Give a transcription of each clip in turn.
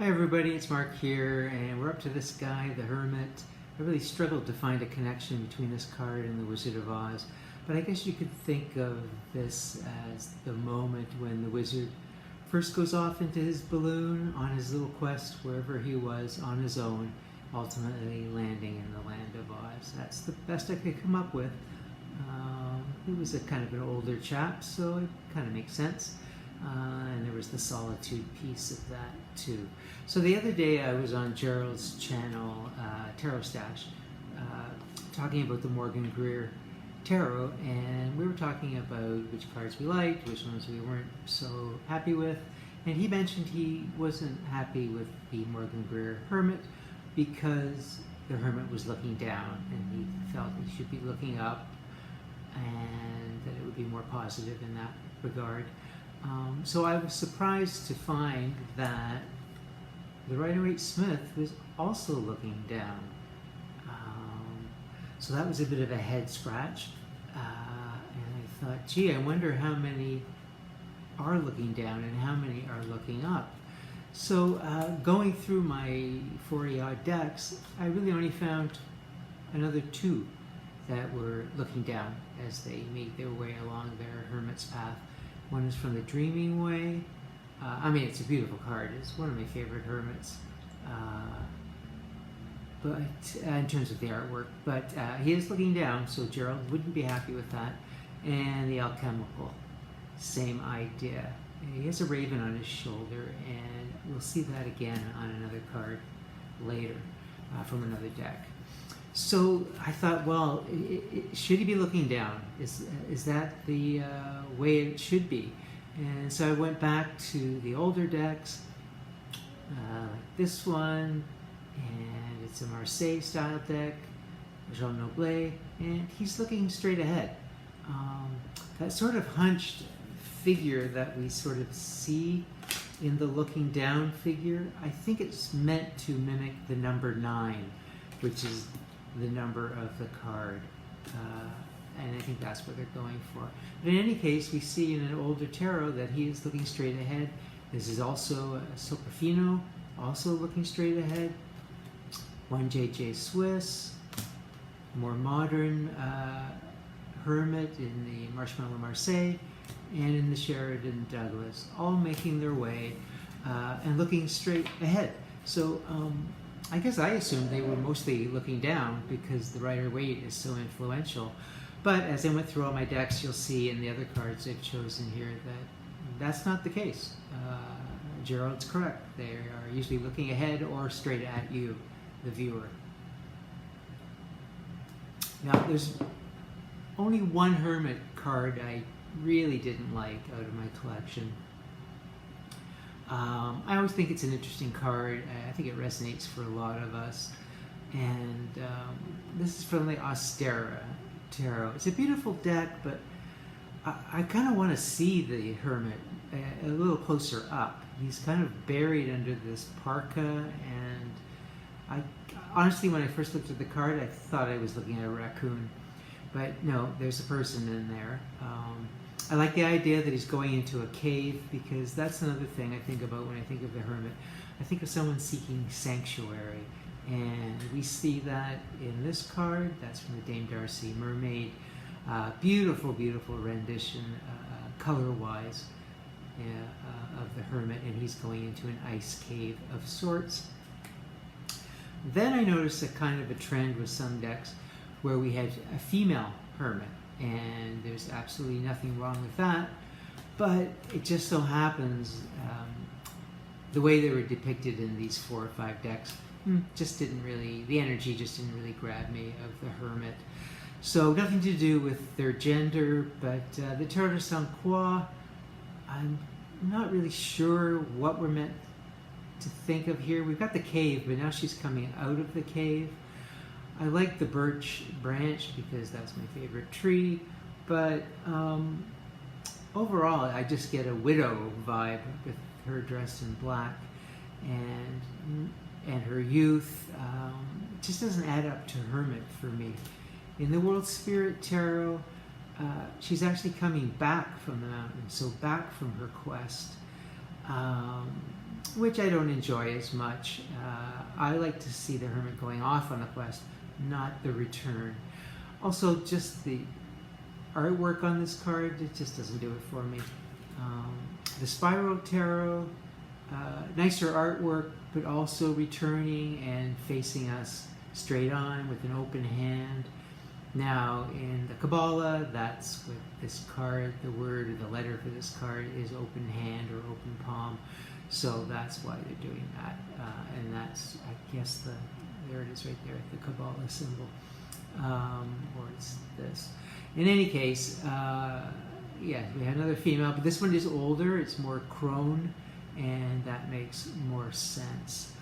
Hi everybody, it's Mark here, and we're up to this guy, the Hermit. I really struggled to find a connection between this card and the Wizard of Oz, but I guess you could think of this as the moment when the wizard first goes off into his balloon on his little quest wherever he was on his own, ultimately landing in the land of Oz. That's the best I could come up with. He was a kind of an older chap, so it kind of makes sense. And there was the solitude piece of that too. So the other day I was on Gerald's channel, Tarot Stash, talking about the Morgan Greer Tarot, and we were talking about which cards we liked, which ones we weren't so happy with, and he mentioned he wasn't happy with the Morgan Greer Hermit because the Hermit was looking down, and he felt he should be looking up, and that it would be more positive in that regard. So I was surprised to find that the Rider-Waite-Smith was also looking down. So that was a bit of a head scratch. And I thought, gee, I wonder how many are looking down and how many are looking up. So going through my 40-odd decks, I really only found another two that were looking down as they made their way along their Hermit's path. One is from the Dreaming Way. I mean, it's a beautiful card. It's one of my favorite Hermits, but in terms of the artwork. But he is looking down, so Gerald wouldn't be happy with that. And the Alchemical, same idea. He has a raven on his shoulder, and we'll see that again on another card later from another deck. So I thought, well, should he be looking down? Is that the way it should be? And so I went back to the older decks, like this one, and it's a Marseille style deck, Jean Noblet, and he's looking straight ahead. That sort of hunched figure that we sort of see in the looking down figure, I think it's meant to mimic the number 9, which is the number of the card, and I think that's what they're going for. But in any case, we see in an older tarot that he is looking straight ahead. This is also Soprafino, also looking straight ahead. One J.J. Swiss, more modern Hermit in the Marshmallow Marseille, and in the Sheridan Douglas, all making their way and looking straight ahead. So I guess I assumed they were mostly looking down because the Rider-Waite is so influential. But as I went through all my decks, you'll see in the other cards I've chosen here that that's not the case. Gerald's correct. They are usually looking ahead or straight at you, the viewer. Now, there's only one Hermit card I really didn't like out of my collection. I always think it's an interesting card. I think it resonates for a lot of us. And this is from the Ostera Tarot. It's a beautiful deck, but I kind of want to see the Hermit a little closer up. He's kind of buried under this parka, and I honestly, when I first looked at the card, I thought I was looking at a raccoon. But no, there's a person in there. I like the idea that he's going into a cave, because that's another thing I think about when I think of the Hermit. I think of someone seeking sanctuary, and we see that in this card. That's from the Dame Darcy Mermaid. Beautiful, beautiful rendition, color-wise, of the Hermit, and he's going into an ice cave of sorts. Then I noticed a kind of a trend with some decks where we had a female Hermit, and there's absolutely nothing wrong with that, but it just so happens the way they were depicted in these 4 or 5 decks just didn't really, the energy just didn't really grab me of the Hermit. So nothing to do with their gender, but the Tarot de Saint Croix, I'm not really sure what we're meant to think of here. We've got the cave, but now she's coming out of the cave. I like the birch branch because that's my favorite tree, but overall I just get a widow vibe with her dressed in black, and her youth. It just doesn't add up to Hermit for me. In the World Spirit Tarot, she's actually coming back from the mountain, so back from her quest. which I don't enjoy as much. I like to see the Hermit going off on a quest, not the return. Also, just the artwork on this card, it just doesn't do it for me. The Spiral Tarot, nicer artwork, but also returning and facing us straight on with an open hand. Now, in the Kabbalah, that's with this card, the word or the letter for this card is open hand or open palm. So that's why they're doing that. And that's, I guess, there it is right there, the Kabbalah symbol. Or it's this. In any case, yeah, we have another female, but this one is older, it's more crone, and that makes more sense.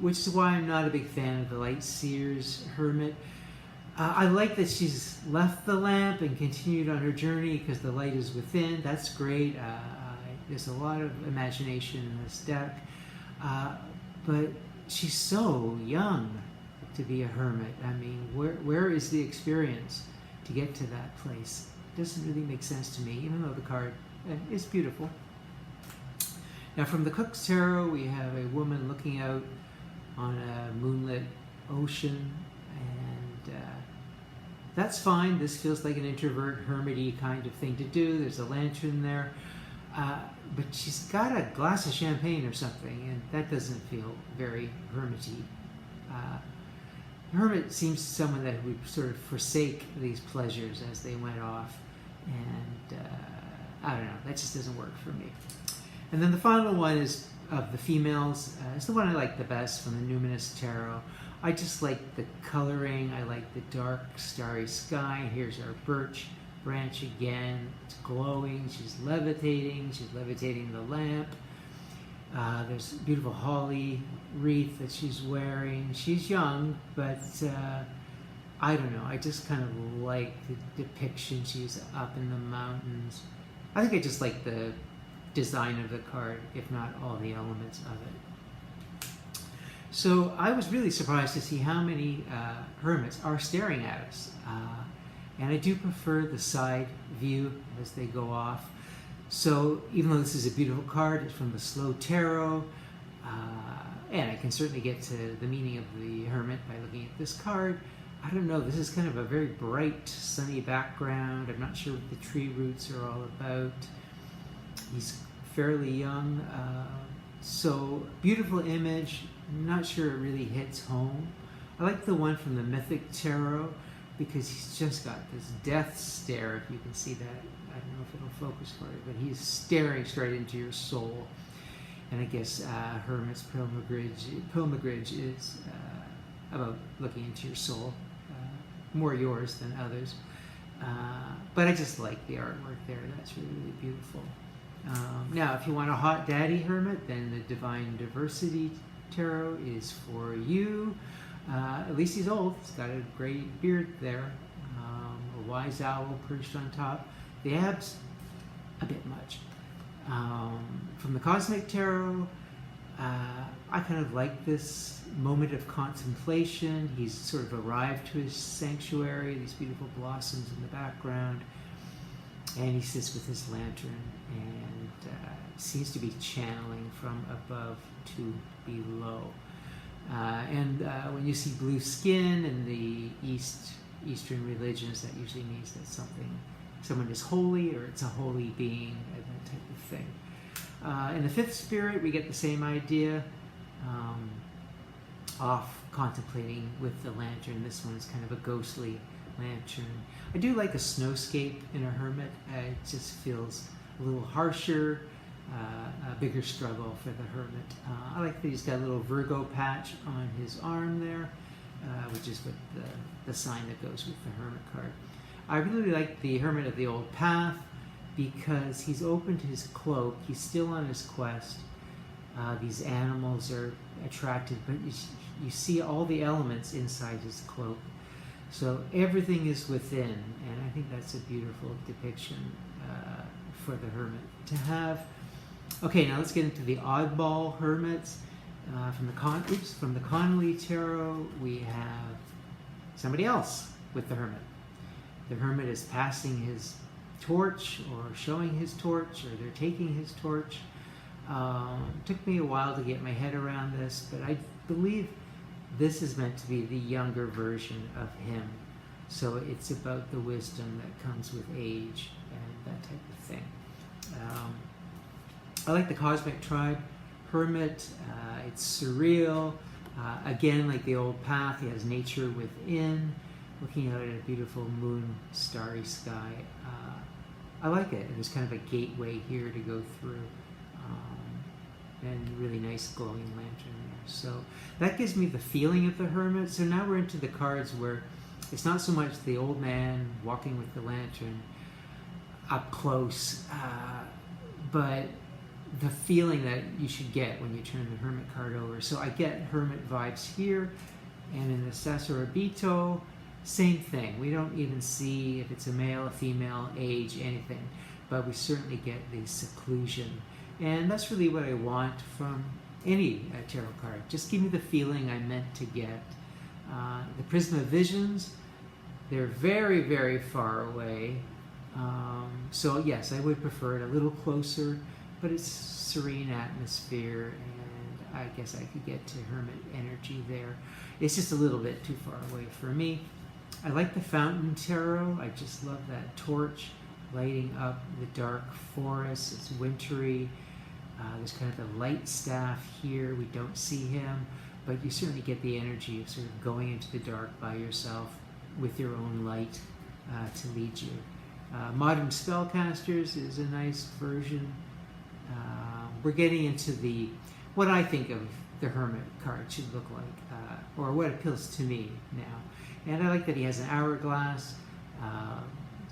Which is why I'm not a big fan of the Light Seer's Hermit. I like that she's left the lamp and continued on her journey because the light is within. That's great. There's a lot of imagination in this deck. But she's so young to be a hermit. I mean, where is the experience to get to that place? It doesn't really make sense to me, even though the card is beautiful. Now, from the Cook's Tarot, we have a woman looking out on a moonlit ocean, and that's fine. This feels like an introvert, hermity kind of thing to do. There's a lantern there, but she's got a glass of champagne or something, and that doesn't feel very hermity. Hermit seems someone that would sort of forsake these pleasures as they went off, and I don't know, that just doesn't work for me. And then the final one is of the females. It's the one I like the best from the Numinous Tarot. I just like the coloring. I like the dark starry sky. Here's our birch branch again. It's glowing. She's levitating. She's levitating the lamp. There's a beautiful holly wreath that she's wearing. She's young, but I don't know. I just kind of like the depiction. She's up in the mountains. I think I just like the design of the card, if not all the elements of it. So I was really surprised to see how many hermits are staring at us. And I do prefer the side view as they go off. So even though this is a beautiful card, it's from the Slow Tarot, and I can certainly get to the meaning of the Hermit by looking at this card. I don't know, this is kind of a very bright, sunny background. I'm not sure what the tree roots are all about. He's fairly young, so beautiful image. I'm not sure it really hits home. I like the one from the Mythic Tarot because he's just got this death stare, if you can see that. I don't know if it'll focus for it, but he's staring straight into your soul. And I guess Hermit's pilgrimage is about looking into your soul, more yours than others. But I just like the artwork there. That's really, really beautiful. Now, if you want a hot daddy hermit, then the Divine Diversity Tarot is for you. At least he's old. He's got a great beard there. A wise owl perched on top. The abs, a bit much. From the Cosmic Tarot, I kind of like this moment of contemplation. He's sort of arrived to his sanctuary, these beautiful blossoms in the background, and he sits with his lantern and seems to be channeling from above to below. And when you see blue skin in the Eastern religions, that usually means that someone is holy, or it's a holy being, that type of thing. In the fifth spirit, we get the same idea, off contemplating with the lantern. This one is kind of a ghostly lantern. I do like a snowscape in a hermit. It just feels a little harsher, a bigger struggle for the hermit. I like that he's got a little Virgo patch on his arm there, which is what the sign that goes with the hermit card. I really like the Hermit of the Old Path because he's opened his cloak. He's still on his quest. These animals are attracted, but you see all the elements inside his cloak. So everything is within, and I think that's a beautiful depiction for the hermit to have. Okay, now let's get into the oddball hermits. From the Connolly Tarot, we have somebody else with the hermit. The hermit is passing his torch, or showing his torch, or they're taking his torch. Took me a while to get my head around this, but I believe this is meant to be the younger version of him. So it's about the wisdom that comes with age and that type of thing. I like the Cosmic Tribe Hermit. It's surreal. Again, like the old path, he has nature within, looking out at a beautiful moon, starry sky. I like it. There's kind of a gateway here to go through, and really nice glowing lantern there. So that gives me the feeling of the Hermit. So now we're into the cards where it's not so much the old man walking with the lantern up close, but the feeling that you should get when you turn the Hermit card over. So I get Hermit vibes here, and in the Sassorabito, same thing. We don't even see if it's a male, a female, age, anything, but we certainly get the seclusion. And that's really what I want from any tarot card. Just give me the feeling I'm meant to get. The Prisma Visions, they're very, very far away. So yes, I would prefer it a little closer, but it's serene atmosphere, and I guess I could get to Hermit energy there. It's just a little bit too far away for me. I like the Fountain Tarot. I just love that torch lighting up the dark forest. It's wintry. There's kind of a light staff here. We don't see him, but you certainly get the energy of sort of going into the dark by yourself with your own light to lead you. Modern Spellcasters is a nice version. We're getting into what I think of the Hermit card should look like, or what appeals to me now. And I like that he has an hourglass.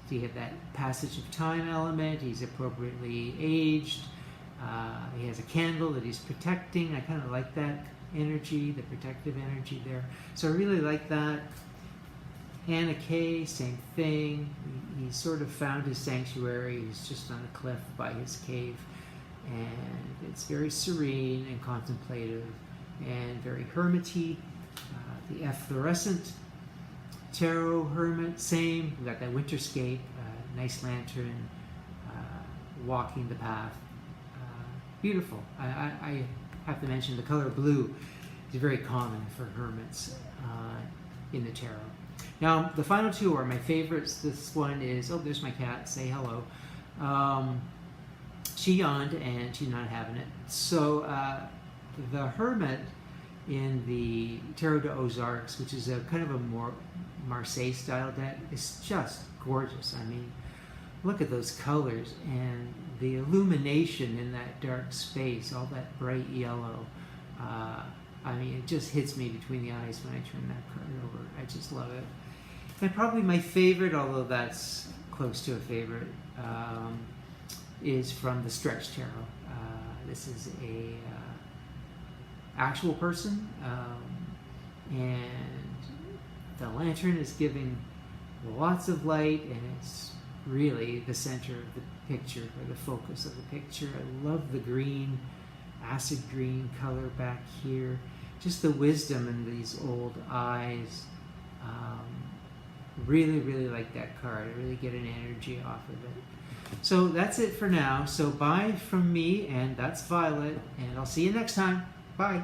You have that passage of time element. He's appropriately aged. He has a candle that he's protecting. I kind of like that energy, the protective energy there. So I really like that. Anna Kay, same thing. He sort of found his sanctuary. He's just on a cliff by his cave. And it's very serene and contemplative and very hermity. The Efflorescent Tarot Hermit, same. We've got that winterscape, nice lantern, walking the path. Beautiful. I have to mention the color blue is very common for hermits in the tarot. Now, the final two are my favorites. This one is, oh, there's my cat, say hello. She yawned and she's not having it. So the Hermit in the Tarot de Ozarks, which is a kind of a more Marseille style deck, is just gorgeous. I mean, look at those colors and the illumination in that dark space, all that bright yellow. I mean, it just hits me between the eyes when I turn that card over. I just love it. And probably my favorite, although that's close to a favorite, is from the Stretch Tarot. This is a actual person, and the lantern is giving lots of light, and it's really the center of the picture, or the focus of the picture. I love the green, acid green color back here. Just the wisdom in these old eyes. Really, really like that card. I really get an energy off of it. So that's it for now. So bye from me, and that's Violet, and I'll see you next time. Bye.